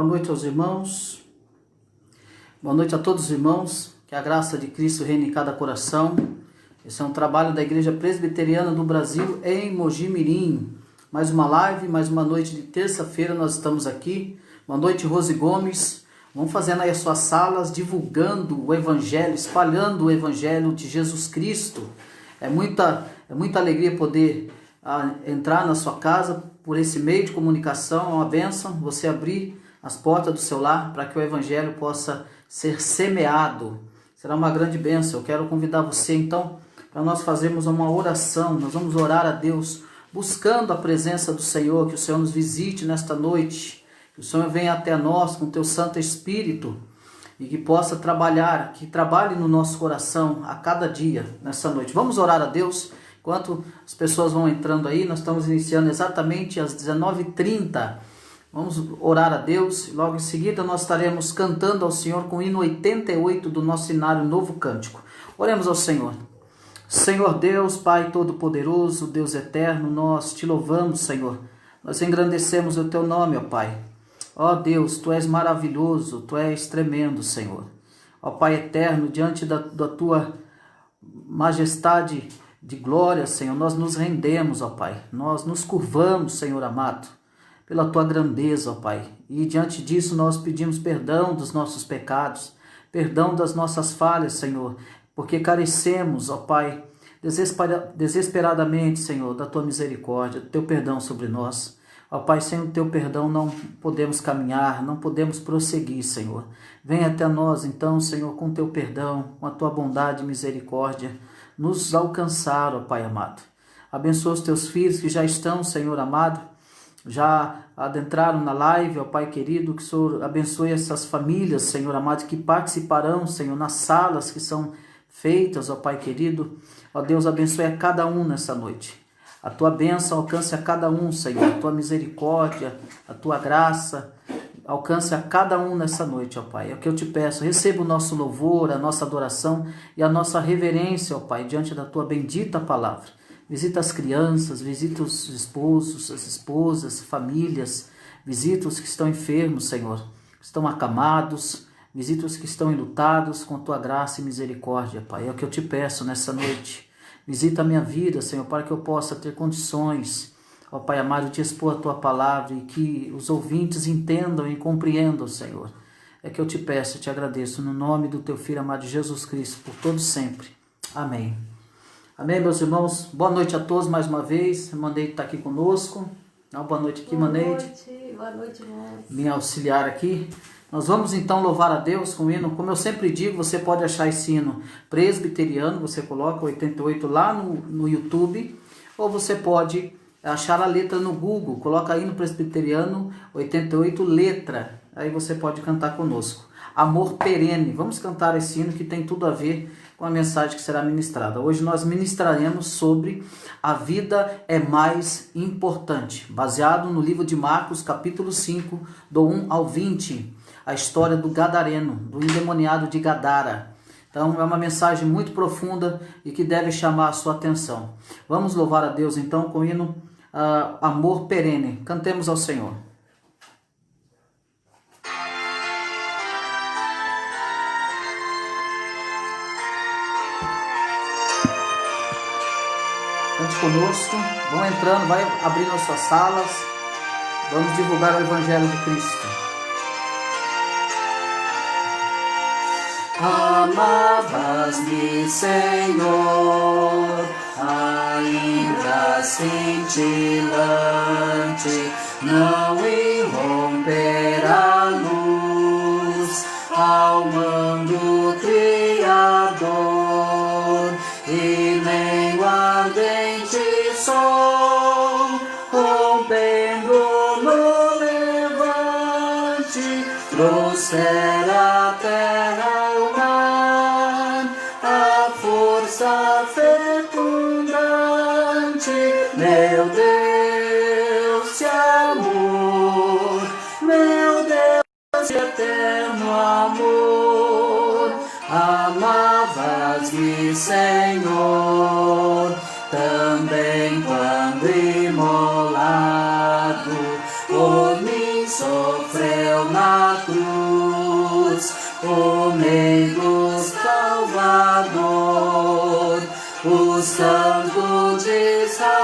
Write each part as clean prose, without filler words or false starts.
Boa noite aos irmãos. Boa noite a todos os irmãos. Que a graça de Cristo reine em cada coração. Esse é um trabalho da Igreja Presbiteriana do Brasil em Mogi Mirim. Mais uma live, mais uma noite de terça-feira nós estamos aqui. Boa noite, Rose Gomes. Vamos fazendo aí as suas salas, divulgando o Evangelho, espalhando o Evangelho de Jesus Cristo. É muita alegria poder entrar na sua casa por esse meio de comunicação. É uma bênção você abrir as portas do seu lar para que o Evangelho possa ser semeado. Será uma grande bênção. Eu quero convidar você então para nós fazermos uma oração. Nós vamos orar a Deus buscando a presença do Senhor, que o Senhor nos visite nesta noite, que o Senhor venha até nós com o teu Santo Espírito e que possa trabalhar, que trabalhe no nosso coração a cada dia nessa noite. Vamos orar a Deus enquanto as pessoas vão entrando aí. Nós estamos iniciando exatamente às 19h30. Vamos orar a Deus e logo em seguida nós estaremos cantando ao Senhor com o hino 88 do nosso cenário Novo Cântico. Oremos ao Senhor. Senhor Deus, Pai Todo-Poderoso, Deus Eterno, nós te louvamos, Senhor. Nós engrandecemos o teu nome, ó Pai. Ó Deus, tu és maravilhoso, tu és tremendo, Senhor. Ó Pai Eterno, diante da tua majestade de glória, Senhor, nós nos rendemos, ó Pai. Nós nos curvamos, Senhor amado, pela tua grandeza, ó Pai. E diante disso nós pedimos perdão dos nossos pecados, perdão das nossas falhas, Senhor, porque carecemos, ó Pai, desesperadamente, Senhor, da tua misericórdia, do teu perdão sobre nós. Ó Pai, sem o teu perdão não podemos caminhar, não podemos prosseguir, Senhor. Venha até nós, então, Senhor, com o teu perdão, com a tua bondade e misericórdia, nos alcançar, ó Pai amado. Abençoa os teus filhos que já estão, Senhor amado, já adentraram na live, ó Pai querido, que o Senhor abençoe essas famílias, Senhor amado, que participarão, Senhor, nas salas que são feitas, ó Pai querido. Ó Deus, abençoe a cada um nessa noite. A tua bênção alcance a cada um, Senhor. A tua misericórdia, a tua graça alcance a cada um nessa noite, ó Pai. É o que eu te peço. Receba o nosso louvor, a nossa adoração e a nossa reverência, ó Pai, diante da tua bendita palavra. Visita as crianças, visita os esposos, as esposas, famílias. Visita os que estão enfermos, Senhor, que estão acamados. Visita os que estão enlutados com a tua graça e misericórdia, Pai. É o que eu te peço nessa noite. Visita a minha vida, Senhor, para que eu possa ter condições, ó Pai amado, de expor a tua palavra e que os ouvintes entendam e compreendam, Senhor. É que eu te peço e te agradeço no nome do teu Filho amado Jesus Cristo, por todo sempre. Amém. Amém, meus irmãos. Boa noite a todos mais uma vez. Maneide está aqui conosco. Boa noite aqui, Maneide. Boa noite, irmãos. Minha auxiliar aqui. Nós vamos então louvar a Deus com o hino. Como eu sempre digo, você pode achar esse hino presbiteriano, você coloca 88 lá no YouTube, ou você pode achar a letra no Google, coloca hino presbiteriano 88 letra, aí você pode cantar conosco. Amor perene. Vamos cantar esse hino que tem tudo a ver com a mensagem que será ministrada. Hoje nós ministraremos sobre a vida é mais importante, baseado no livro de Marcos, capítulo 5, do 1 ao 20. A história do gadareno, do endemoniado de Gadara. Então é uma mensagem muito profunda e que deve chamar a sua atenção. Vamos louvar a Deus então com o hino Amor Perene. Cantemos ao Senhor. Cante conosco, vão entrando, vai abrindo as suas salas. Vamos divulgar o Evangelho de Cristo. Amavas-me, Senhor, ainda cintilante, não irromper a luz ao mando Criador, e nem o ardente sol, rompendo no levante, trouxer a terra fecundante, meu Deus de amor, meu Deus de eterno amor, amavas-me, Senhor, também quando imolado por mim sofreu na o Santo de Israel,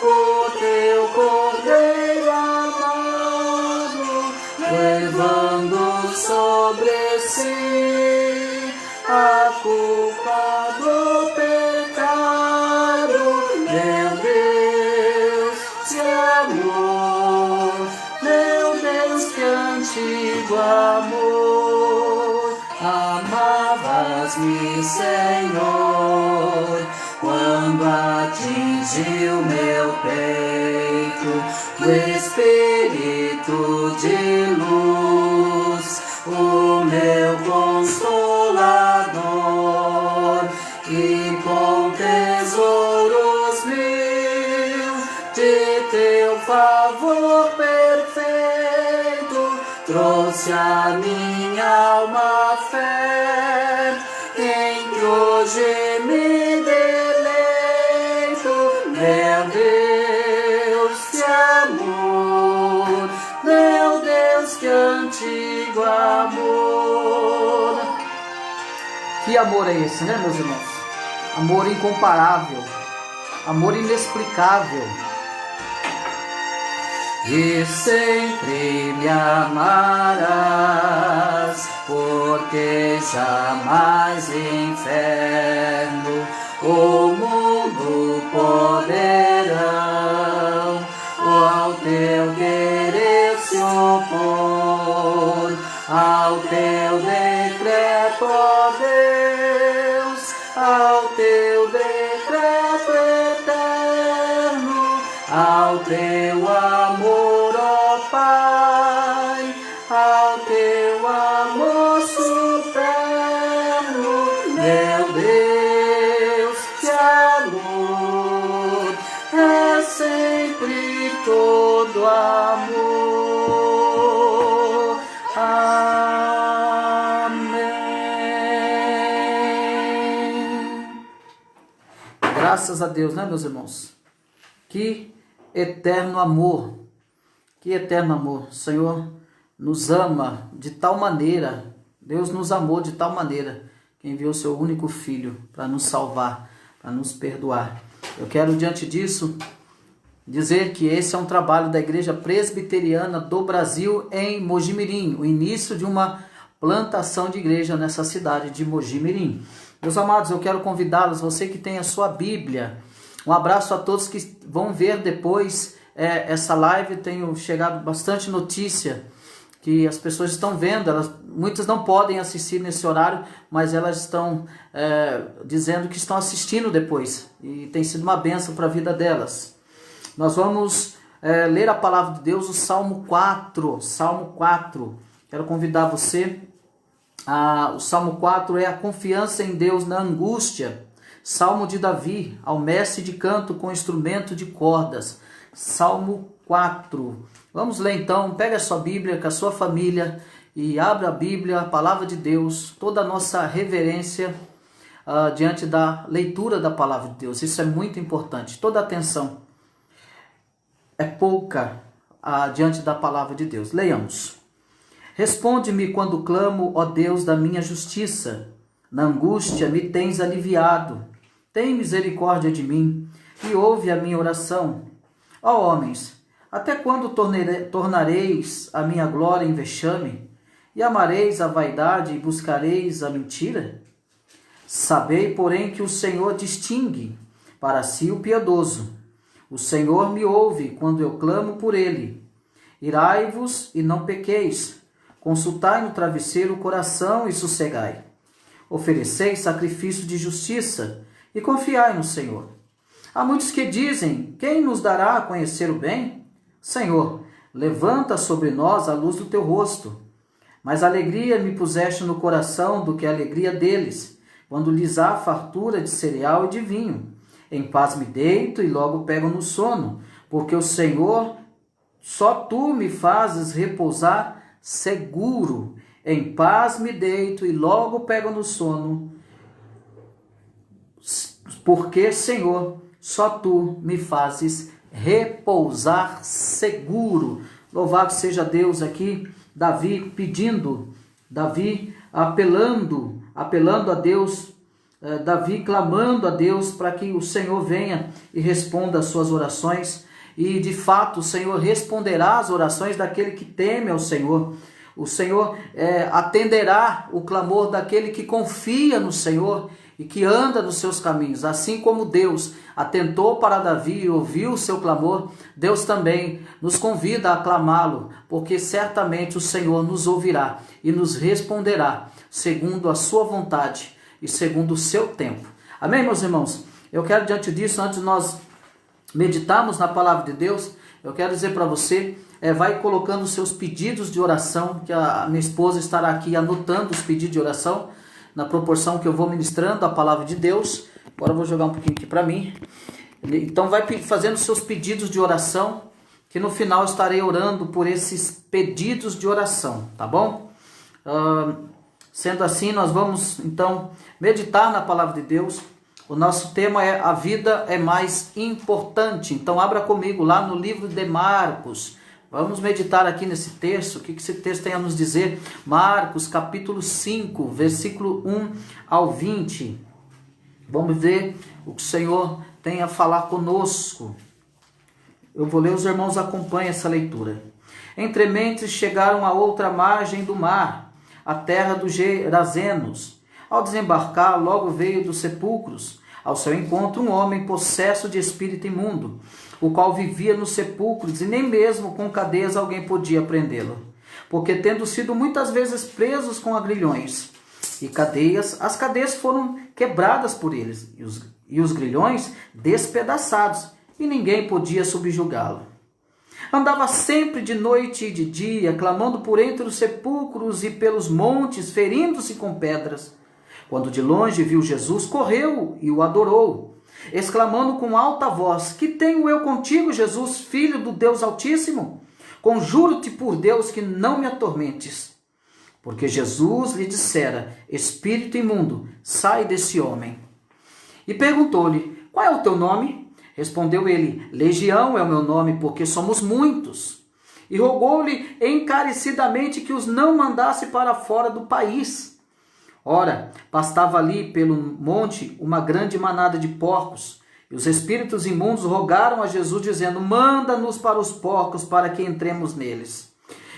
o teu Cordeiro amado, levando sobre si a culpa do pecado. Meu Deus, de amor, meu Deus, que antigo amor, amavas-me, Senhor, quando atingiu meu peito o Espírito de luz, o meu Consolador, e com tesouros mil de teu favor perfeito, trouxe a minha alma fé, em que hoje me deleito. Meu Deus, que amor, meu Deus, que antigo amor. Que amor é esse, né, meus irmãos? Amor incomparável, amor inexplicável. E sempre me amarás, porque jamais inferno ou mundo poderão ao teu querer se opor, ao teu decreto, ó Deus, ao teu decreto eterno, ao teu amor, ó Pai, ao teu amor supremo. Meu Deus, que amor, é sempre todo amor. Amém. Graças a Deus, né, meus irmãos? Que eterno amor, que eterno amor. O Senhor nos ama de tal maneira, Deus nos amou de tal maneira, que enviou seu único Filho para nos salvar, para nos perdoar. Eu quero, diante disso, dizer que esse é um trabalho da Igreja Presbiteriana do Brasil em Mojimirim, o início de uma plantação de igreja nessa cidade de Mojimirim. Meus amados, eu quero convidá-los, você que tem a sua Bíblia, um abraço a todos que vão ver depois essa live. Tenho chegado bastante notícia que as pessoas estão vendo, muitas não podem assistir nesse horário, mas elas estão dizendo que estão assistindo depois, e tem sido uma bênção para a vida delas. Nós vamos ler a palavra de Deus, o Salmo 4, quero convidar você, o Salmo 4 é a confiança em Deus na angústia, Salmo de Davi, ao mestre de canto com instrumento de cordas, Salmo 4. Vamos ler então, pega a sua Bíblia com a sua família e abra a Bíblia, a palavra de Deus, toda a nossa reverência diante da leitura da palavra de Deus. Isso é muito importante, toda atenção é pouca diante da palavra de Deus. Leiamos. Responde-me quando clamo, ó Deus da minha justiça. Na angústia me tens aliviado. Tem misericórdia de mim e ouve a minha oração. Ó homens, até quando tornareis a minha glória em vexame? E amareis a vaidade e buscareis a mentira? Sabei, porém, que o Senhor distingue para si o piedoso. O Senhor me ouve quando eu clamo por ele. Irai-vos e não pequeis. Consultai no travesseiro o coração e sossegai. Ofereceis sacrifício de justiça e confiai no Senhor. Há muitos que dizem, quem nos dará a conhecer o bem? Senhor, levanta sobre nós a luz do teu rosto. Mais alegria me puseste no coração do que a alegria deles, quando lhes há fartura de cereal e de vinho. Em paz me deito e logo pego no sono, porque o Senhor, só tu me fazes repousar seguro. Em paz me deito e logo pego no sono, porque, Senhor, só tu me fazes repousar seguro. Louvado seja Deus aqui, Davi apelando a Deus Davi clamando a Deus para que o Senhor venha e responda às suas orações. E de fato o Senhor responderá às orações daquele que teme ao Senhor. O Senhor atenderá o clamor daquele que confia no Senhor e que anda nos seus caminhos. Assim como Deus atentou para Davi e ouviu o seu clamor, Deus também nos convida a clamá-lo, porque certamente o Senhor nos ouvirá e nos responderá segundo a sua vontade e segundo o seu tempo. Amém, meus irmãos? Eu quero, diante disso, antes de nós meditarmos na palavra de Deus, eu quero dizer para você, vai colocando os seus pedidos de oração, que a minha esposa estará aqui anotando os pedidos de oração, na proporção que eu vou ministrando a palavra de Deus. Agora eu vou jogar um pouquinho aqui para mim. Então vai fazendo seus pedidos de oração, que no final eu estarei orando por esses pedidos de oração, tá bom? Sendo assim, nós vamos então meditar na palavra de Deus. O nosso tema é a vida é mais importante. Então abra comigo lá no livro de Marcos. Vamos meditar aqui nesse texto, o que esse texto tem a nos dizer. Marcos capítulo 5, versículo 1 ao 20. Vamos ver o que o Senhor tem a falar conosco. Eu vou ler, os irmãos acompanhem essa leitura. Entrementes chegaram à outra margem do mar, a terra dos Gerazenos. Ao desembarcar, logo veio dos sepulcros ao seu encontro um homem possesso de espírito imundo, o qual vivia nos sepulcros, e nem mesmo com cadeias alguém podia prendê-lo, porque tendo sido muitas vezes presos com agrilhões e cadeias, as cadeias foram quebradas por eles, e os grilhões despedaçados, e ninguém podia subjugá-lo. Andava sempre de noite e de dia, clamando por entre os sepulcros e pelos montes, ferindo-se com pedras. Quando de longe viu Jesus, correu e o adorou, exclamando com alta voz: Que tenho eu contigo, Jesus, filho do Deus Altíssimo? Conjuro-te por Deus que não me atormentes. Porque Jesus lhe dissera: Espírito imundo, sai desse homem. E perguntou-lhe: Qual é o teu nome? Respondeu ele: Legião é o meu nome, porque somos muitos. E rogou-lhe encarecidamente que os não mandasse para fora do país. Ora, pastava ali pelo monte uma grande manada de porcos, e os espíritos imundos rogaram a Jesus, dizendo: Manda-nos para os porcos, para que entremos neles.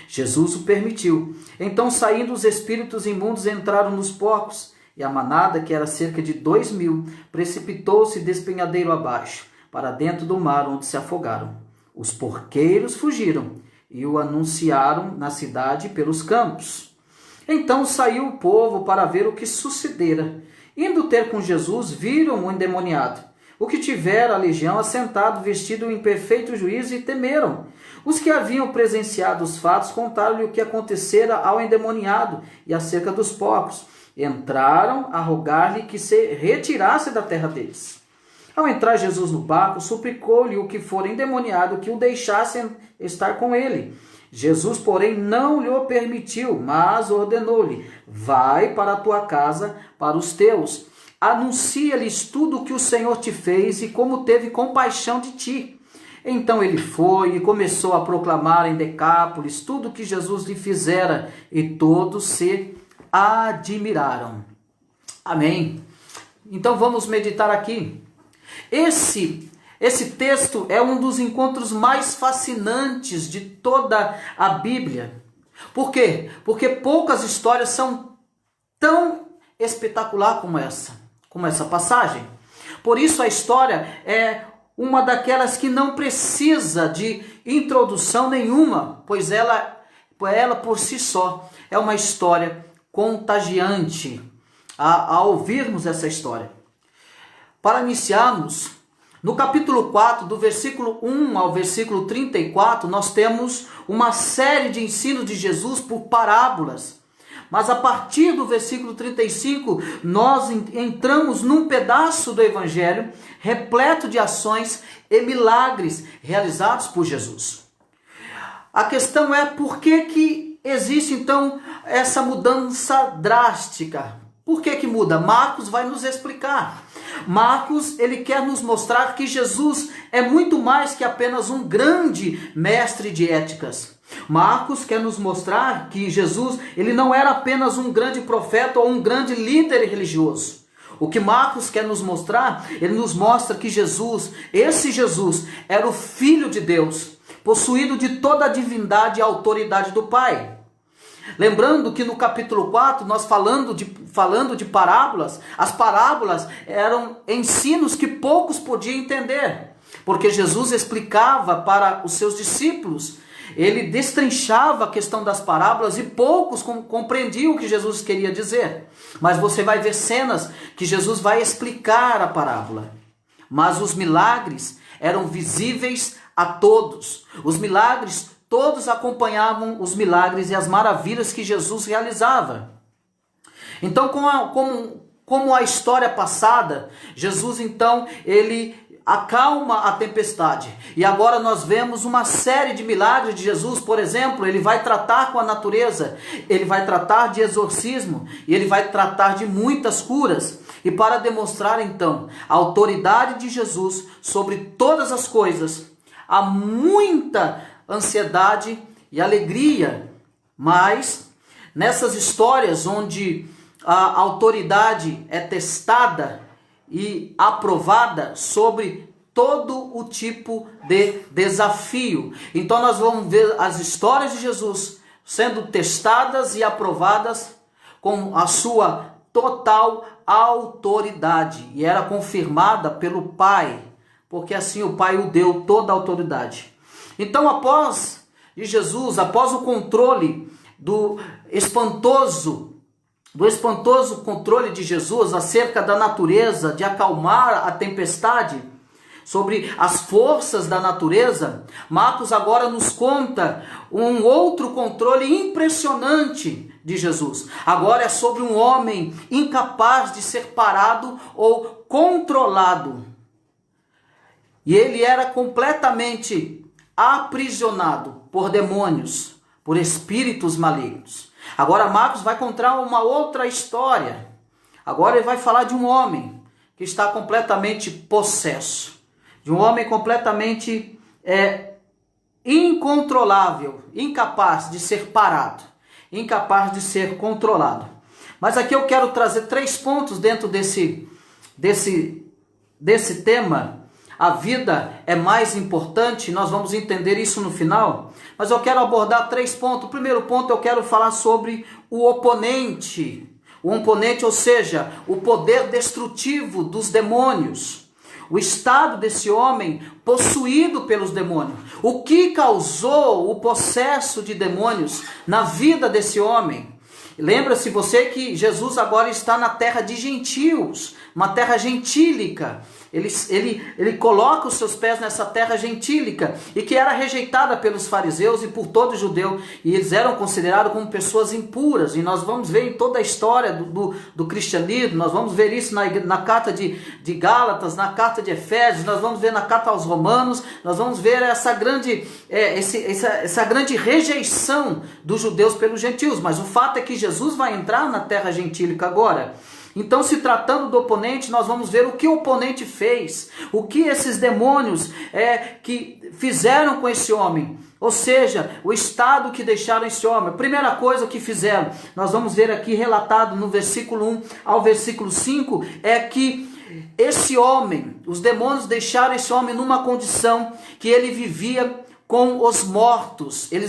Jesus o permitiu. Então, saindo os espíritos imundos, entraram nos porcos, e a manada, que era cerca de 2.000, precipitou-se despenhadeiro abaixo, para dentro do mar, onde se afogaram. Os porqueiros fugiram, e o anunciaram na cidade pelos campos. Então saiu o povo para ver o que sucedera. Indo ter com Jesus, viram o endemoniado, o que tivera a legião, assentado, vestido em perfeito juízo, e temeram. Os que haviam presenciado os fatos contaram-lhe o que acontecera ao endemoniado e acerca dos porcos. Entraram a rogar-lhe que se retirasse da terra deles. Ao entrar Jesus no barco, suplicou-lhe o que fora endemoniado que o deixassem estar com ele. Jesus, porém, não lhe o permitiu, mas ordenou-lhe: Vai para a tua casa, para os teus. Anuncia-lhes tudo o que o Senhor te fez e como teve compaixão de ti. Então ele foi e começou a proclamar em Decápolis tudo o que Jesus lhe fizera, e todos se admiraram. Amém. Então vamos meditar aqui. Esse texto é um dos encontros mais fascinantes de toda a Bíblia. Por quê? Porque poucas histórias são tão espetacular como essa passagem. Por isso a história é uma daquelas que não precisa de introdução nenhuma, pois ela por si só é uma história contagiante a ouvirmos essa história. Para iniciarmos, no capítulo 4, do versículo 1 ao versículo 34, nós temos uma série de ensinos de Jesus por parábolas. Mas a partir do versículo 35, nós entramos num pedaço do Evangelho repleto de ações e milagres realizados por Jesus. A questão é por que existe então essa mudança drástica? Por que muda? Marcos vai nos explicar. Marcos, ele quer nos mostrar que Jesus é muito mais que apenas um grande mestre de éticas. Marcos quer nos mostrar que Jesus, ele não era apenas um grande profeta ou um grande líder religioso. O que Marcos quer nos mostrar, ele nos mostra que Jesus, esse Jesus, era o Filho de Deus, possuído de toda a divindade e autoridade do Pai. Lembrando que no capítulo 4, nós falando de parábolas, as parábolas eram ensinos que poucos podiam entender, porque Jesus explicava para os seus discípulos, ele destrinchava a questão das parábolas e poucos compreendiam o que Jesus queria dizer. Mas você vai ver cenas que Jesus vai explicar a parábola. Mas os milagres eram visíveis a todos. Os milagres, todos acompanhavam os milagres e as maravilhas que Jesus realizava. Então, como a história passada, Jesus então, ele acalma a tempestade. E agora nós vemos uma série de milagres de Jesus. Por exemplo, ele vai tratar com a natureza, ele vai tratar de exorcismo, e ele vai tratar de muitas curas. E para demonstrar então a autoridade de Jesus sobre todas as coisas, há muita ansiedade e alegria, mas nessas histórias onde a autoridade é testada e aprovada sobre todo o tipo de desafio. Então nós vamos ver as histórias de Jesus sendo testadas e aprovadas com a sua total autoridade, e era confirmada pelo Pai, porque assim o Pai o deu toda a autoridade. Então após o controle do espantoso controle de Jesus acerca da natureza, de acalmar a tempestade, sobre as forças da natureza, Marcos agora nos conta um outro controle impressionante de Jesus. Agora é sobre um homem incapaz de ser parado ou controlado. E ele era completamente aprisionado por demônios, por espíritos malignos. Agora Marcos vai contar uma outra história. Agora ele vai falar de um homem que está completamente possesso. De um homem completamente incontrolável, incapaz de ser parado, incapaz de ser controlado. Mas aqui eu quero trazer 3 pontos dentro desse tema. A vida é mais importante, nós vamos entender isso no final, mas eu quero abordar 3 pontos. O primeiro ponto, eu quero falar sobre o oponente. O oponente, ou seja, o poder destrutivo dos demônios. O estado desse homem possuído pelos demônios. O que causou o possesso de demônios na vida desse homem? Lembra-se você que Jesus agora está na terra de gentios, uma terra gentílica. Ele coloca os seus pés nessa terra gentílica e que era rejeitada pelos fariseus e por todo judeu, e eles eram considerados como pessoas impuras. E nós vamos ver em toda a história do cristianismo, nós vamos ver isso na carta de Gálatas, na carta de Efésios, nós vamos ver na carta aos Romanos, nós vamos ver essa grande rejeição dos judeus pelos gentios. Mas o fato é que Jesus vai entrar na terra gentílica agora. Então, se tratando do oponente, nós vamos ver o que o oponente fez, o que esses demônios que fizeram com esse homem, ou seja, o estado que deixaram esse homem. A primeira coisa que fizeram, nós vamos ver aqui relatado no versículo 1 ao versículo 5, é que esse homem, os demônios deixaram esse homem numa condição que ele vivia com os mortos, ele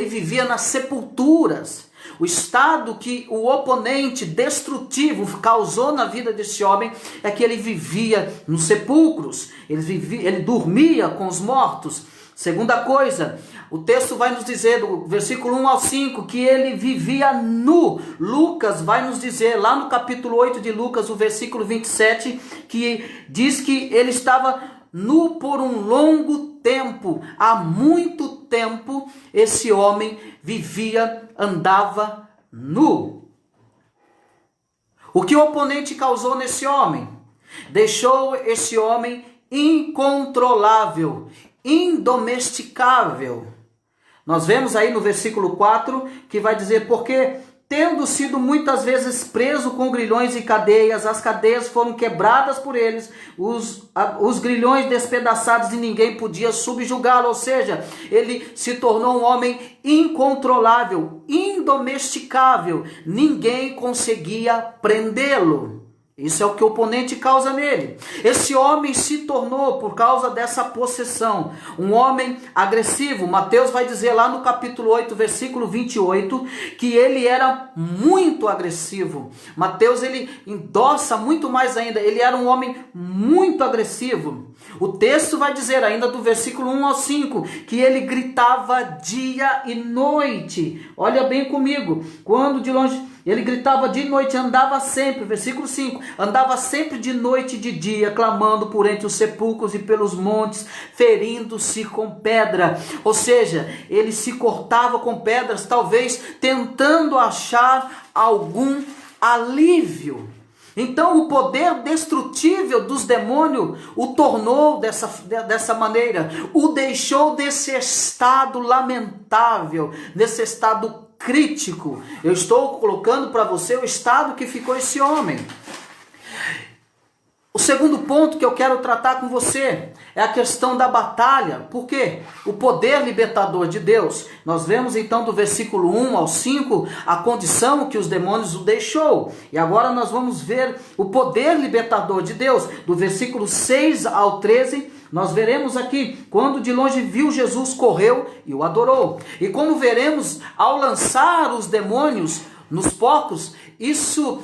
vivia nas sepulturas. O estado que o oponente destrutivo causou na vida desse homem é que ele vivia nos sepulcros, ele dormia com os mortos. Segunda coisa, o texto vai nos dizer, do versículo 1 ao 5, que ele vivia nu. Lucas vai nos dizer, lá no capítulo 8 de Lucas, o versículo 27, que diz que ele estava nu por um longo tempo. Há muito tempo esse homem andava nu. O que o oponente causou nesse homem? Deixou esse homem incontrolável, indomesticável. Nós vemos aí no versículo 4 que vai dizer: porque tendo sido muitas vezes preso com grilhões e cadeias, as cadeias foram quebradas por eles, os grilhões despedaçados e ninguém podia subjugá-lo. Ou seja, ele se tornou um homem incontrolável, indomesticável, ninguém conseguia prendê-lo. Isso é o que o oponente causa nele. Esse homem se tornou, por causa dessa possessão, um homem agressivo. Mateus vai dizer lá no capítulo 8, versículo 28, que ele era muito agressivo. Mateus, ele endossa muito mais ainda. Ele era um homem muito agressivo. O texto vai dizer ainda do versículo 1 ao 5, que ele gritava dia e noite. Olha bem comigo. Quando de longe... Ele gritava de noite, andava sempre, versículo 5, andava sempre de noite e de dia, clamando por entre os sepulcros e pelos montes, ferindo-se com pedra. Ou seja, ele se cortava com pedras, talvez tentando achar algum alívio. Então o poder destrutível dos demônios o tornou dessa maneira, o deixou nesse estado lamentável, nesse estado crítico. Eu estou colocando para você o estado que ficou esse homem. O segundo ponto que eu quero tratar com você é a questão da batalha. Por quê? O poder libertador de Deus. Nós vemos então do versículo 1 ao 5 a condição que os demônios o deixou. E agora nós vamos ver o poder libertador de Deus. Do versículo 6 ao 13, nós veremos aqui, quando de longe viu Jesus, correu e o adorou. E como veremos, ao lançar os demônios nos porcos, isso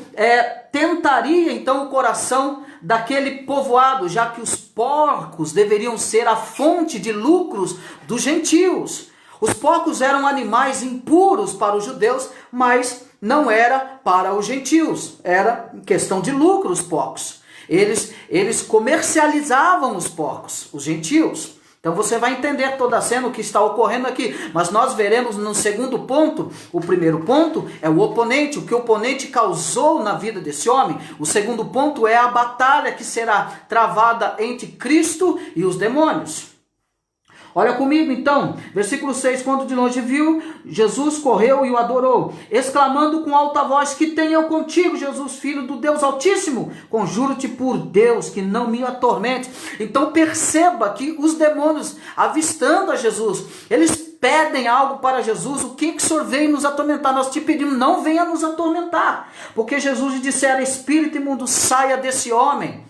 tentaria então o coração daquele povoado, já que os porcos deveriam ser a fonte de lucros dos gentios. Os porcos eram animais impuros para os judeus, mas não era para os gentios. Era questão de lucro os porcos. Eles comercializavam os porcos, os gentios. Então você vai entender toda a cena, o que está ocorrendo aqui. Mas nós veremos no segundo ponto. O primeiro ponto é o oponente, o que o oponente causou na vida desse homem. O segundo ponto é a batalha que será travada entre Cristo e os demônios. Olha comigo então, versículo 6, quando de longe viu, Jesus correu e o adorou, exclamando com alta voz, que tenho eu contigo, Jesus, filho do Deus Altíssimo, conjuro-te por Deus, que não me atormente. Então perceba que os demônios, avistando a Jesus, eles pedem algo para Jesus. O que o Senhor veio nos atormentar? Nós te pedimos, não venha nos atormentar, porque Jesus lhe dissera, espírito imundo, saia desse homem.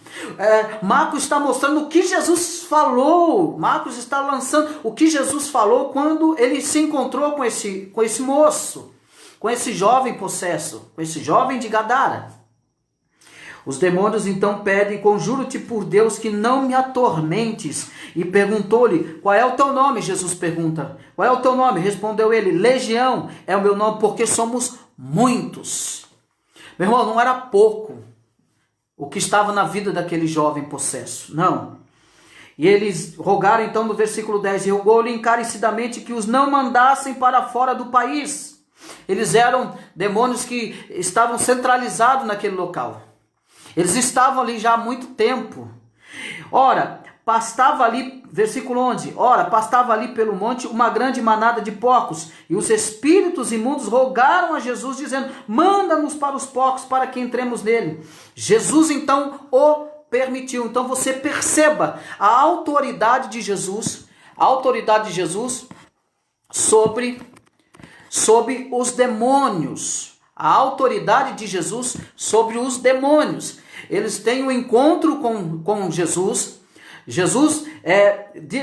Marcos está mostrando o que Jesus falou. Marcos está lançando o que Jesus falou quando ele se encontrou com esse moço, com esse jovem possesso, com esse jovem de Gadara. Os demônios então pedem, conjuro-te por Deus que não me atormentes. E perguntou-lhe, qual é o teu nome? Jesus pergunta, qual é o teu nome? Respondeu ele, Legião é o meu nome, porque somos muitos. Meu irmão, não era pouco o que estava na vida daquele jovem possesso, não. E eles rogaram então no versículo 10, e rogou-lhe encarecidamente que os não mandassem para fora do país. Eles eram demônios que estavam centralizados naquele local. Eles estavam ali já há muito tempo. Ora, pastava ali, versículo 11, ora, pastava ali pelo monte uma grande manada de porcos, e os espíritos imundos rogaram a Jesus, dizendo, manda-nos para os porcos, para que entremos nele. Jesus então o permitiu. Então você perceba a autoridade de Jesus sobre os demônios. A autoridade de Jesus sobre os demônios. Eles têm um encontro com Jesus. Jesus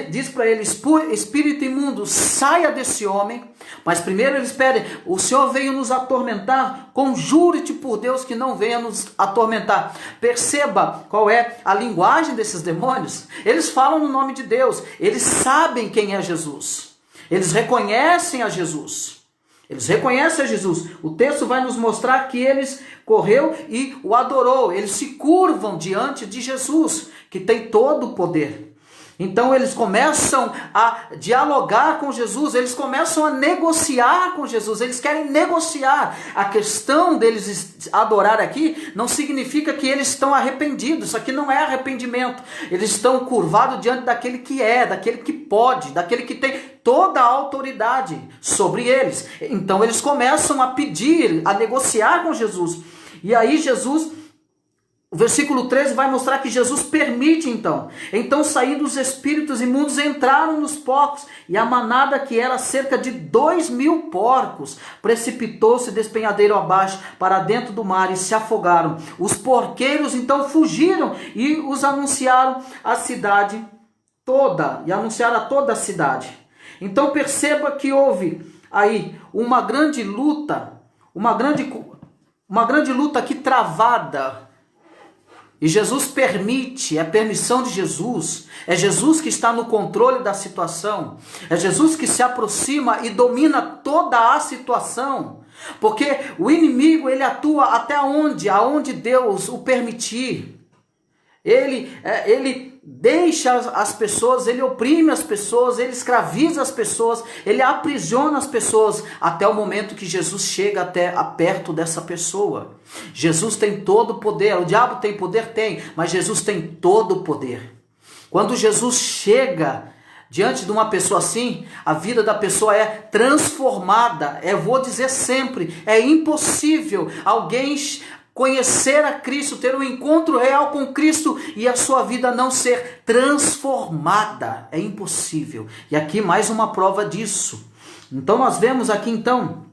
diz para ele, espírito imundo, saia desse homem. Mas primeiro eles pedem, o Senhor veio nos atormentar, conjure-te por Deus que não venha nos atormentar. Perceba qual é a linguagem desses demônios. Eles falam no nome de Deus, eles sabem quem é Jesus, eles reconhecem a Jesus. Eles reconhecem a Jesus. O texto vai nos mostrar que eles correu e o adorou. Eles se curvam diante de Jesus, que tem todo o poder. Então eles começam a dialogar com Jesus, eles começam a negociar com Jesus, eles querem negociar. A questão deles adorar aqui não significa que eles estão arrependidos, isso aqui não é arrependimento. Eles estão curvados diante daquele que daquele que pode, daquele que tem toda a autoridade sobre eles. Então eles começam a pedir, a negociar com Jesus. E aí Jesus O versículo 13 vai mostrar que Jesus permite então. Então saindo os espíritos imundos entraram nos porcos, e a manada, que era cerca de 2.000 porcos, precipitou-se despenhadeiro abaixo para dentro do mar e se afogaram. Os porqueiros então fugiram e os anunciaram à cidade toda, e anunciaram a toda a cidade. Então perceba que houve aí uma grande luta aqui travada. E Jesus permite, é a permissão de Jesus, é Jesus que está no controle da situação, é Jesus que se aproxima e domina toda a situação, porque o inimigo, ele atua até aonde Deus o permitir. Ele deixa as pessoas, ele oprime as pessoas, ele escraviza as pessoas, ele aprisiona as pessoas, até o momento que Jesus chega até perto dessa pessoa. Jesus tem todo o poder. O diabo tem poder? Tem, mas Jesus tem todo o poder. Quando Jesus chega diante de uma pessoa assim, a vida da pessoa é transformada. Eu vou dizer sempre, é impossível alguém conhecer a Cristo, ter um encontro real com Cristo e a sua vida não ser transformada. É impossível. E aqui mais uma prova disso. Então nós vemos aqui então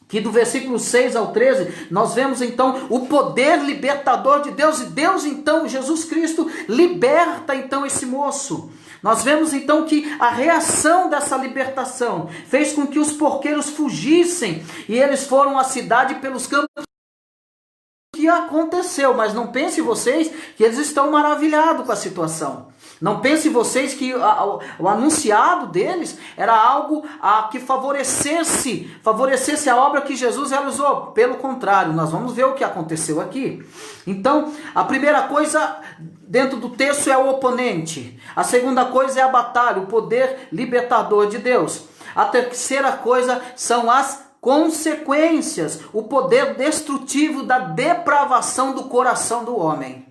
que do versículo 6 ao 13, nós vemos então o poder libertador de Deus, e Deus então, Jesus Cristo, liberta então esse moço. Nós vemos então que a reação dessa libertação fez com que os porqueiros fugissem, e eles foram à cidade pelos campos. Que aconteceu, mas não pense vocês que eles estão maravilhados com a situação. Não pense vocês que o anunciado deles era algo que favorecesse a obra que Jesus realizou. Pelo contrário, nós vamos ver o que aconteceu aqui. Então, a primeira coisa dentro do texto é o oponente. A segunda coisa é a batalha, o poder libertador de Deus. A terceira coisa são as consequências, o poder destrutivo da depravação do coração do homem.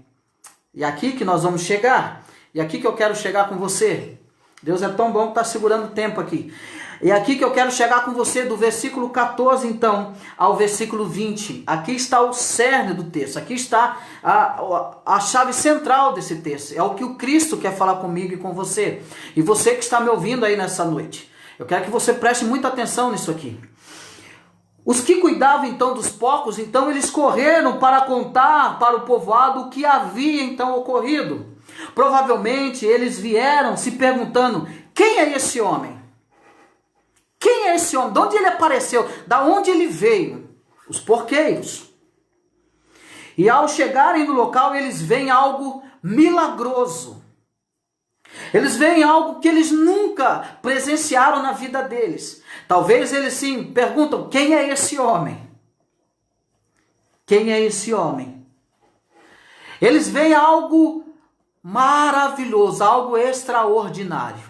E aqui que nós vamos chegar, e aqui que eu quero chegar com você. Deus é tão bom que está segurando o tempo aqui. E aqui que eu quero chegar com você, do versículo 14 então ao versículo 20. Aqui está o cerne do texto, aqui está a chave central desse texto. É o que o Cristo quer falar comigo e com você. E você que está me ouvindo aí nessa noite, eu quero que você preste muita atenção nisso aqui. Os que cuidavam então dos porcos, então eles correram para contar para o povoado o que havia então ocorrido. Provavelmente eles vieram se perguntando: quem é esse homem? Quem é esse homem? De onde ele apareceu? Da onde ele veio? Os porqueiros. E ao chegarem no local, eles veem algo milagroso. Eles veem algo que eles nunca presenciaram na vida deles. Talvez eles sim perguntam: quem é esse homem? Quem é esse homem? Eles veem algo maravilhoso, algo extraordinário.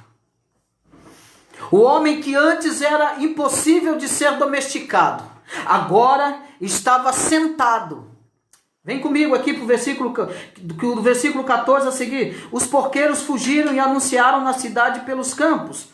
O homem que antes era impossível de ser domesticado, agora estava sentado. Vem comigo aqui para o versículo 14 a seguir. Os porqueiros fugiram e anunciaram na cidade pelos campos.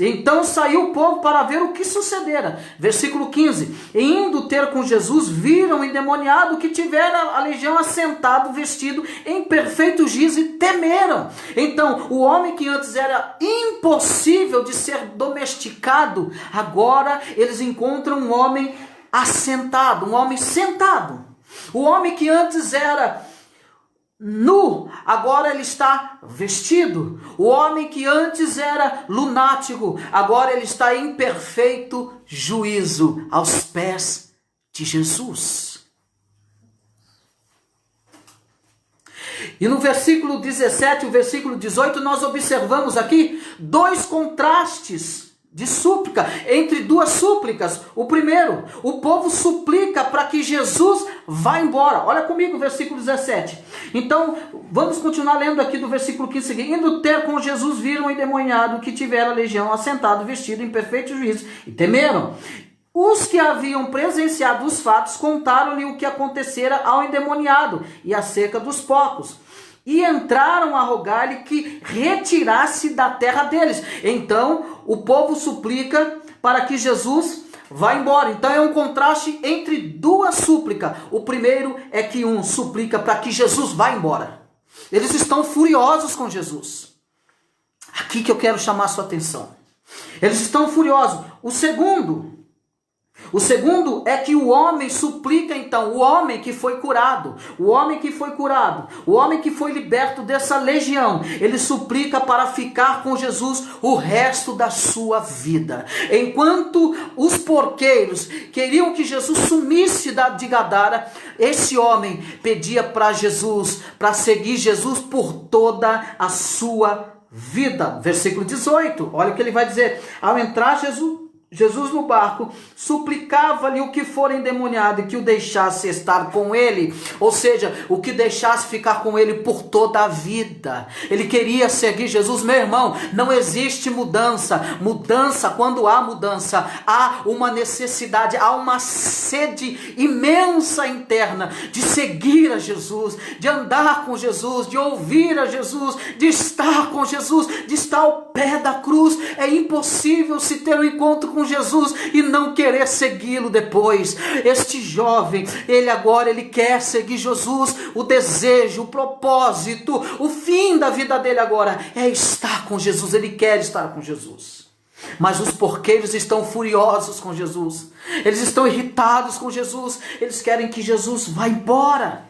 Então saiu o povo para ver o que sucedera. Versículo 15. E indo ter com Jesus, viram o endemoniado que tivera a legião assentado, vestido em perfeito juízo, e temeram. Então o homem que antes era impossível de ser domesticado, agora eles encontram um homem assentado, um homem sentado. O homem que antes era nu, agora ele está vestido. O homem que antes era lunático, agora ele está em perfeito juízo aos pés de Jesus. E no versículo 17 e o versículo 18 nós observamos aqui dois contrastes de súplica, entre duas súplicas. O primeiro, o povo suplica para que Jesus vá embora. Olha comigo o versículo 17. Então, vamos continuar lendo aqui do versículo 15 seguinte. Indo ter com Jesus, viram o endemoniado que tivera a legião assentado, vestido em perfeito juízo, e temeram. Os que haviam presenciado os fatos contaram-lhe o que acontecera ao endemoniado e acerca dos porcos. E entraram a rogar-lhe que retirasse da terra deles. Então o povo suplica para que Jesus vai embora. Então é um contraste entre duas súplicas. O primeiro é que um suplica para que Jesus vá embora. Eles estão furiosos com Jesus. Aqui que eu quero chamar a sua atenção. Eles estão furiosos. O segundo é que o homem suplica então, o homem que foi curado, o homem que foi liberto dessa legião, ele suplica para ficar com Jesus o resto da sua vida. Enquanto os porqueiros queriam que Jesus sumisse de Gadara, esse homem pedia para Jesus, para seguir Jesus por toda a sua vida. Versículo 18, olha o que ele vai dizer. Ao entrar Jesus no barco, suplicava-lhe o que for endemoniado e que o deixasse estar com ele, ou seja, o que deixasse ficar com ele por toda a vida. Ele queria seguir Jesus. Meu irmão, não existe mudança, quando há mudança, há uma necessidade, há uma sede imensa interna de seguir a Jesus, de andar com Jesus, de ouvir a Jesus, de estar com Jesus, de estar ao pé da cruz. É impossível se ter um encontro com Jesus e não querer segui-lo depois. Este jovem, ele quer seguir Jesus. O desejo, o propósito, o fim da vida dele agora é estar com Jesus. Ele quer estar com Jesus. Mas os porqueiros estão furiosos com Jesus. Eles estão irritados com Jesus. Eles querem que Jesus vá embora.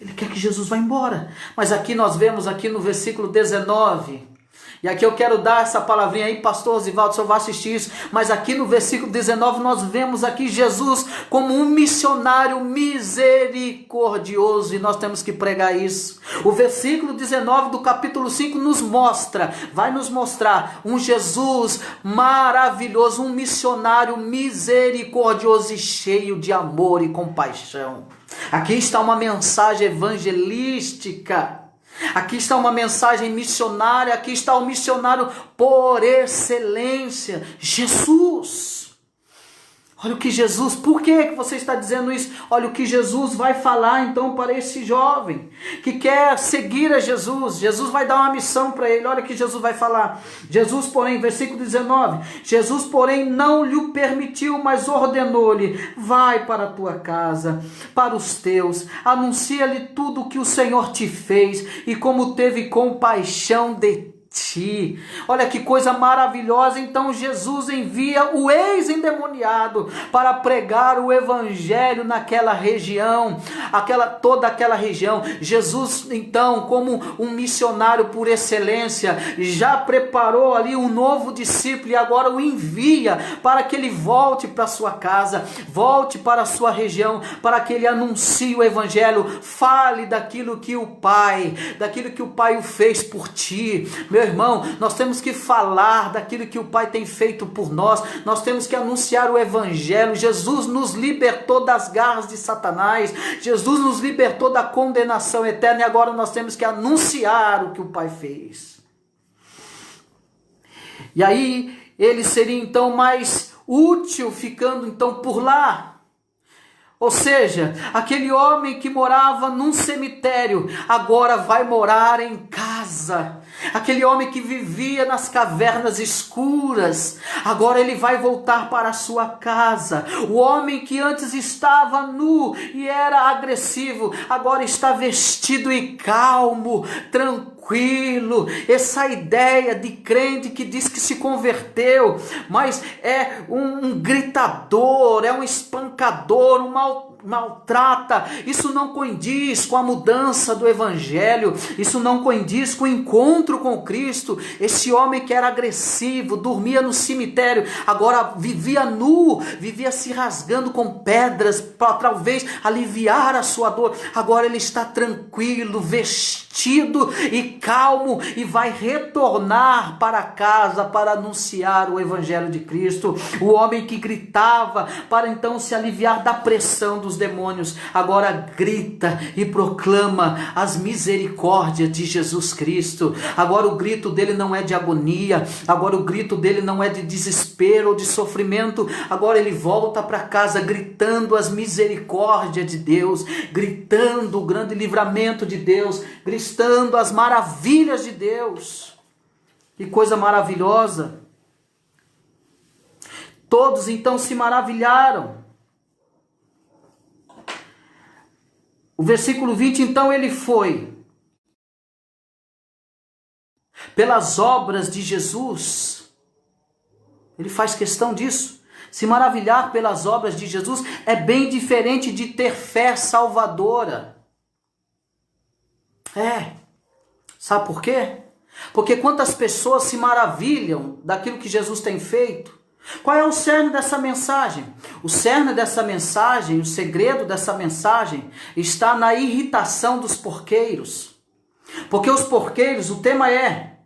Ele quer que Jesus vá embora. Mas aqui nós vemos aqui no versículo 19... E aqui eu quero dar essa palavrinha aí, pastor Osivaldo, o senhor vai assistir isso. Mas aqui no versículo 19 nós vemos aqui Jesus como um missionário misericordioso. E nós temos que pregar isso. O versículo 19 do capítulo 5 vai nos mostrar um Jesus maravilhoso, um missionário misericordioso e cheio de amor e compaixão. Aqui está uma mensagem evangelística. Aqui está uma mensagem missionária, aqui está o missionário por excelência, Jesus. Olha o que Jesus, por que você está dizendo isso? Olha o que Jesus vai falar então para esse jovem que quer seguir a Jesus. Jesus vai dar uma missão para ele. Olha o que Jesus vai falar. Jesus, porém, versículo 19. Jesus, porém, não lhe permitiu, mas ordenou-lhe: vai para a tua casa, para os teus, anuncia-lhe tudo o que o Senhor te fez e como teve compaixão de ti. Olha que coisa maravilhosa. Então Jesus envia o ex-endemoniado para pregar o evangelho naquela região, toda aquela região. Jesus então, como um missionário por excelência, já preparou ali um novo discípulo e agora o envia para que ele volte para sua casa, volte para a sua região, para que ele anuncie o evangelho, fale daquilo que o Pai o fez por ti. Meu irmão, nós temos que falar daquilo que o Pai tem feito por nós. Nós temos que anunciar o evangelho. Jesus nos libertou das garras de Satanás. Jesus nos libertou da condenação eterna e agora nós temos que anunciar o que o Pai fez. E aí ele seria então mais útil ficando então por lá. Ou seja, aquele homem que morava num cemitério, agora vai morar em casa. Aquele homem que vivia nas cavernas escuras, agora ele vai voltar para a sua casa. O homem que antes estava nu e era agressivo, agora está vestido e calmo, tranquilo. Essa ideia de crente que diz que se converteu, mas é um gritador, é um espancador, maltrata. Isso não condiz com a mudança do evangelho. Isso não condiz com o encontro com Cristo. Esse homem que era agressivo, dormia no cemitério, agora vivia nu, vivia se rasgando com pedras para talvez aliviar a sua dor. Agora ele está tranquilo, vestido e calmo e vai retornar para casa para anunciar o evangelho de Cristo. O homem que gritava para então se aliviar da pressão dos demônios, agora grita e proclama as misericórdias de Jesus Cristo. Agora o grito dele não é de agonia, agora o grito dele não é de desespero ou de sofrimento, agora ele volta para casa gritando as misericórdias de Deus, gritando o grande livramento de Deus, gritando as maravilhas de Deus. Que coisa maravilhosa! Todos então se maravilharam. O versículo 20, então ele foi pelas obras de Jesus. Ele faz questão disso. Se maravilhar pelas obras de Jesus é bem diferente de ter fé salvadora. Sabe por quê? Porque quantas pessoas se maravilham daquilo que Jesus tem feito? Qual é o cerne dessa mensagem? O cerne dessa mensagem, o segredo dessa mensagem está na irritação dos porqueiros. Porque os porqueiros, o tema é: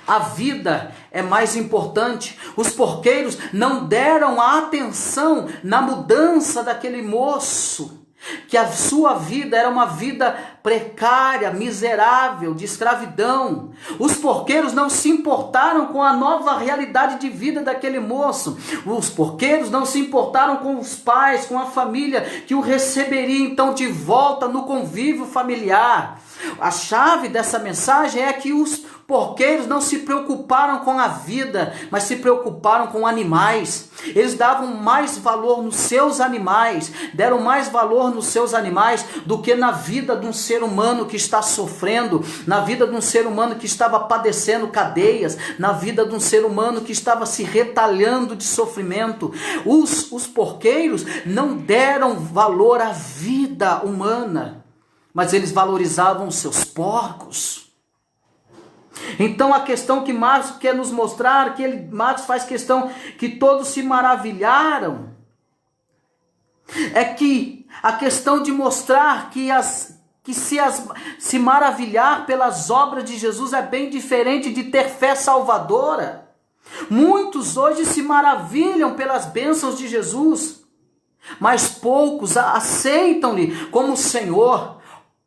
a vida é mais importante. Os porqueiros não deram a atenção na mudança daquele moço, que a sua vida era uma vida precária, miserável, de escravidão. Os porqueiros não se importaram com a nova realidade de vida daquele moço. Os porqueiros não se importaram com os pais, com a família que o receberia então de volta no convívio familiar. A chave dessa mensagem é que os porqueiros não se preocuparam com a vida, mas se preocuparam com animais. Eles davam mais valor nos seus animais, deram mais valor nos seus animais do que na vida de um ser humano que está sofrendo, na vida de um ser humano que estava padecendo cadeias, na vida de um ser humano que estava se retalhando de sofrimento. Os porqueiros não deram valor à vida humana, mas eles valorizavam os seus porcos. Então a questão que Marcos quer nos mostrar, Marcos faz questão que todos se maravilharam, é que a questão de mostrar que se maravilhar pelas obras de Jesus é bem diferente de ter fé salvadora. Muitos hoje se maravilham pelas bênçãos de Jesus, mas poucos aceitam-lhe como Senhor,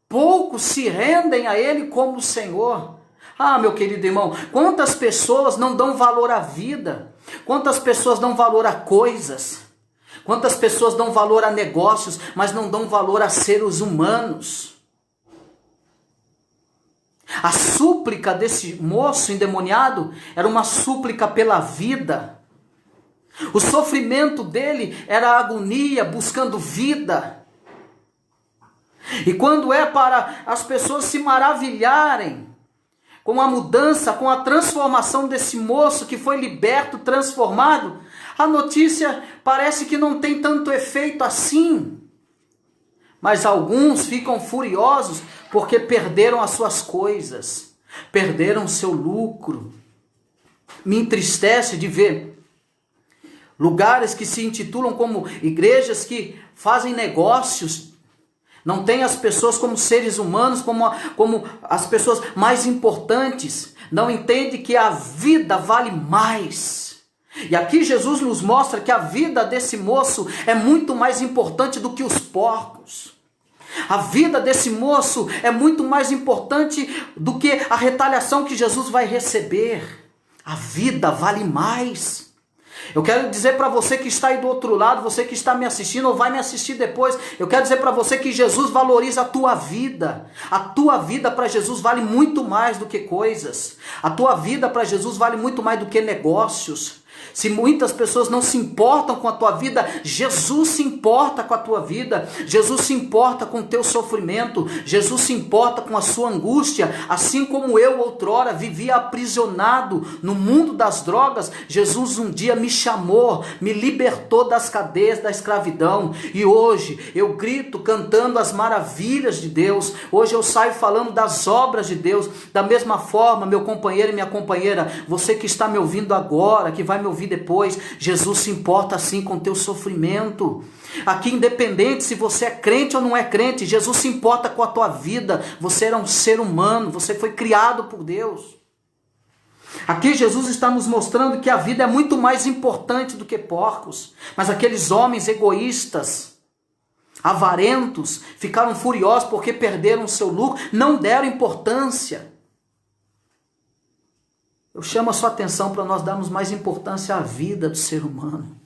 poucos se rendem a Ele como Senhor. Ah, meu querido irmão, quantas pessoas não dão valor à vida? Quantas pessoas dão valor a coisas? Quantas pessoas dão valor a negócios, mas não dão valor a seres humanos? A súplica desse moço endemoniado era uma súplica pela vida. O sofrimento dele era a agonia buscando vida. E quando é para as pessoas se maravilharem com a mudança, com a transformação desse moço que foi liberto, transformado, a notícia parece que não tem tanto efeito assim. Mas alguns ficam furiosos porque perderam as suas coisas, perderam seu lucro. Me entristece de ver lugares que se intitulam como igrejas que fazem negócios, não tem as pessoas como seres humanos, como as pessoas mais importantes. Não entende que a vida vale mais. E aqui Jesus nos mostra que a vida desse moço é muito mais importante do que os porcos. A vida desse moço é muito mais importante do que a retaliação que Jesus vai receber. A vida vale mais. Eu quero dizer para você que está aí do outro lado, você que está me assistindo ou vai me assistir depois, eu quero dizer para você que Jesus valoriza a tua vida. A tua vida para Jesus vale muito mais do que coisas. A tua vida para Jesus vale muito mais do que negócios. Se muitas pessoas não se importam com a tua vida, Jesus se importa com a tua vida. Jesus se importa com o teu sofrimento. Jesus se importa com a sua angústia. Assim como eu outrora vivia aprisionado no mundo das drogas, Jesus um dia me chamou, me libertou das cadeias da escravidão. E hoje eu grito cantando as maravilhas de Deus. Hoje eu saio falando das obras de Deus. Da mesma forma, meu companheiro e minha companheira, você que está me ouvindo agora, que vai me ouvir depois, Jesus se importa assim com o teu sofrimento. Aqui, independente se você é crente ou não é crente, Jesus se importa com a tua vida. Você era um ser humano, você foi criado por Deus. Aqui Jesus está nos mostrando que a vida é muito mais importante do que porcos. Mas aqueles homens egoístas, avarentos, ficaram furiosos porque perderam o seu lucro, não deram importância. Eu chamo a sua atenção para nós darmos mais importância à vida do ser humano.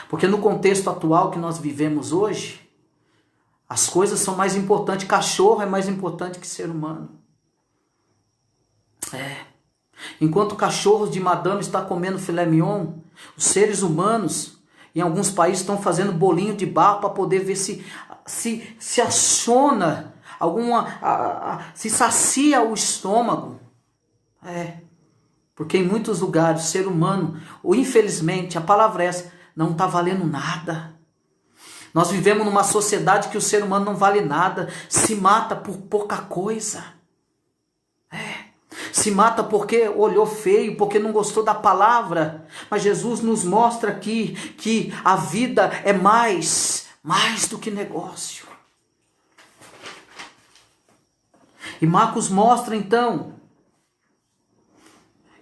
Porque no contexto atual que nós vivemos hoje, as coisas são mais importantes. Cachorro é mais importante que ser humano. Enquanto cachorros de madame está comendo filé mignon, Os seres humanos, em alguns países, estão fazendo bolinho de barro para poder ver se aciona se sacia o estômago. Porque em muitos lugares o ser humano, ou infelizmente, a palavra é essa, não está valendo nada. Nós vivemos numa sociedade que o ser humano não vale nada, se mata por pouca coisa. Se mata porque olhou feio, porque não gostou da palavra. Mas Jesus nos mostra aqui que a vida é mais do que negócio. E Marcos mostra então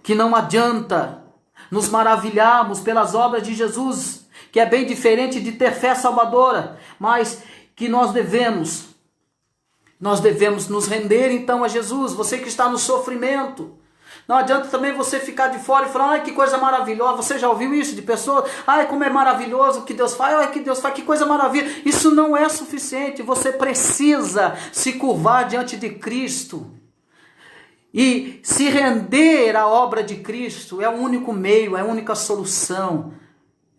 que não adianta nos maravilharmos pelas obras de Jesus, que é bem diferente de ter fé salvadora, mas que nós devemos nos render então a Jesus. Você que está no sofrimento, não adianta também você ficar de fora e falar, ai que coisa maravilhosa. Você já ouviu isso de pessoas? Ai como é maravilhoso o que Deus faz, ai que Deus faz, que coisa maravilha. Isso não é suficiente, você precisa se curvar diante de Cristo. E se render à obra de Cristo é o único meio, é a única solução.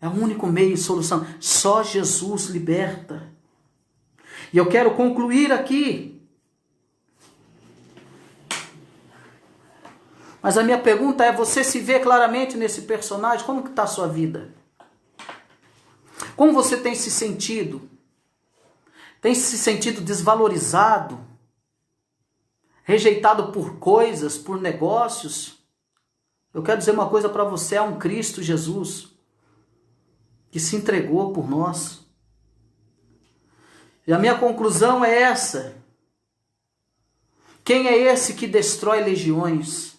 É o único meio e solução. Só Jesus liberta. E eu quero concluir aqui. Mas a minha pergunta é, você se vê claramente nesse personagem? Como que está a sua vida? Como você tem se sentido? Tem se sentido desvalorizado? Rejeitado por coisas, por negócios? Eu quero dizer uma coisa para você, é um Cristo Jesus que se entregou por nós. E a minha conclusão é essa. Quem é esse que destrói legiões?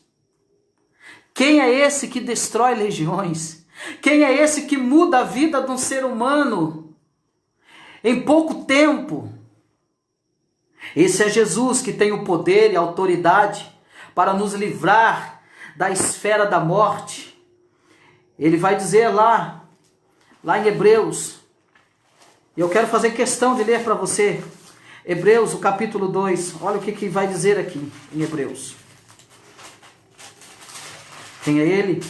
Quem é esse que destrói legiões? Quem é esse que muda a vida de um ser humano em pouco tempo? Esse é Jesus que tem o poder e a autoridade para nos livrar da esfera da morte. Ele vai dizer lá em Hebreus, e eu quero fazer questão de ler para você, Hebreus, o capítulo 2, olha o que vai dizer aqui em Hebreus. Quem é ele?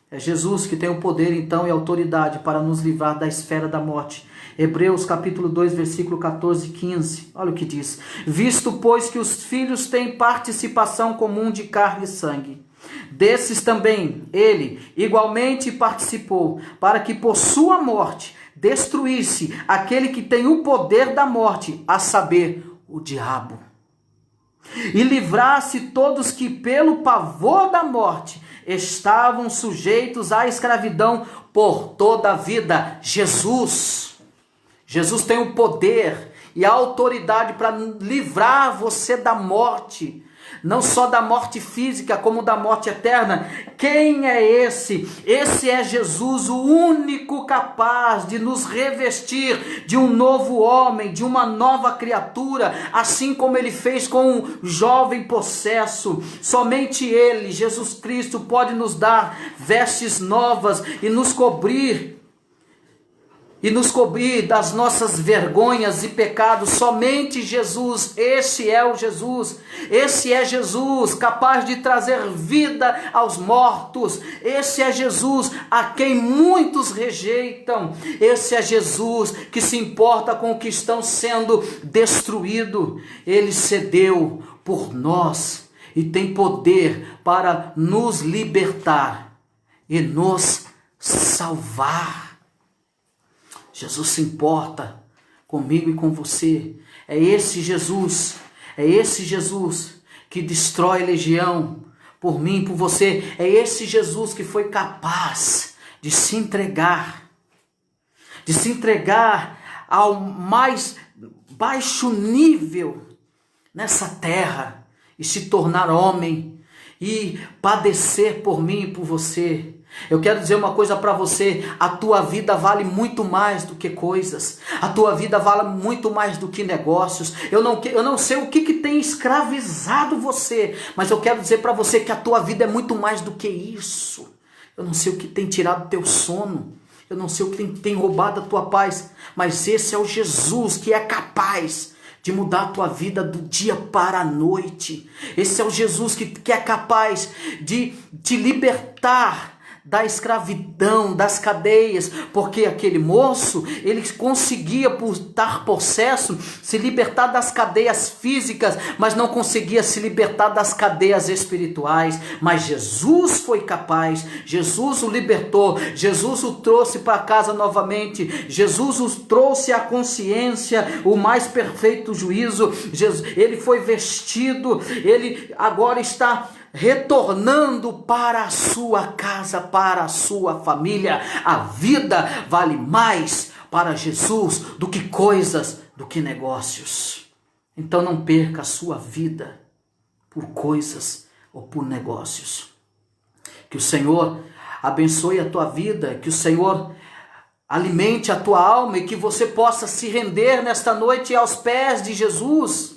É Jesus que tem o poder então e a autoridade para nos livrar da esfera da morte. Hebreus capítulo 2, versículo 14 e 15. Olha o que diz. Visto, pois, que os filhos têm participação comum de carne e sangue, desses também ele igualmente participou, para que por sua morte destruísse aquele que tem o poder da morte, a saber, o diabo. E livrasse todos que pelo pavor da morte estavam sujeitos à escravidão por toda a vida. Jesus tem o poder e a autoridade para livrar você da morte, não só da morte física, como da morte eterna. Quem é esse? Esse é Jesus, o único capaz de nos revestir de um novo homem, de uma nova criatura, assim como ele fez com um jovem possesso. Somente ele, Jesus Cristo, pode nos dar vestes novas e nos cobrir das nossas vergonhas e pecados. Somente Jesus, esse é Jesus capaz de trazer vida aos mortos. Esse é Jesus a quem muitos rejeitam. Esse é Jesus que se importa com o que estão sendo destruído. Ele cedeu por nós e tem poder para nos libertar e nos salvar. Jesus se importa comigo e com você. É esse Jesus que destrói legião por mim, por você. É esse Jesus que foi capaz de se entregar ao mais baixo nível nessa terra e se tornar homem e padecer por mim e por você. Eu quero dizer uma coisa para você, a tua vida vale muito mais do que coisas, a tua vida vale muito mais do que negócios. Eu não sei o que tem escravizado você, mas eu quero dizer para você que a tua vida é muito mais do que isso. Eu não sei o que tem tirado o teu sono, eu não sei o que tem roubado a tua paz, mas esse é o Jesus que é capaz de mudar a tua vida do dia para a noite. Esse é o Jesus que é capaz de te libertar da escravidão, das cadeias, porque aquele moço, ele conseguia, por estar possesso, se libertar das cadeias físicas, mas não conseguia se libertar das cadeias espirituais. Mas Jesus foi capaz, Jesus o libertou, Jesus o trouxe para casa novamente, Jesus o trouxe à consciência, o mais perfeito juízo. Ele foi vestido, ele agora está retornando para a sua casa, para a sua família. A vida vale mais para Jesus do que coisas, do que negócios. Então não perca a sua vida por coisas ou por negócios. Que o Senhor abençoe a tua vida, que o Senhor alimente a tua alma e que você possa se render nesta noite aos pés de Jesus.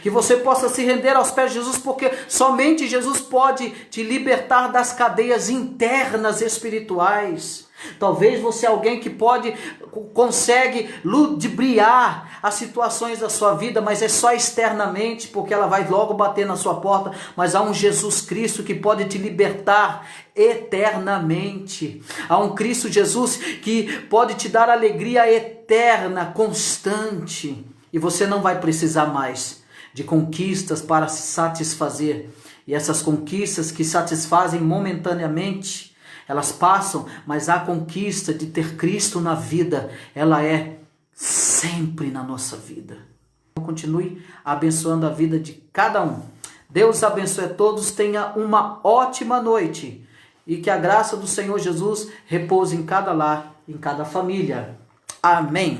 Que você possa se render aos pés de Jesus, porque somente Jesus pode te libertar das cadeias internas espirituais. Talvez você é alguém que consegue ludibriar as situações da sua vida, mas é só externamente, porque ela vai logo bater na sua porta. Mas há um Jesus Cristo que pode te libertar eternamente. Há um Cristo Jesus que pode te dar alegria eterna, constante. E você não vai precisar mais de conquistas para se satisfazer. E essas conquistas que satisfazem momentaneamente, elas passam, mas a conquista de ter Cristo na vida, ela é sempre na nossa vida. Continue abençoando a vida de cada um. Deus abençoe a todos, tenha uma ótima noite. E que a graça do Senhor Jesus repouse em cada lar, em cada família. Amém.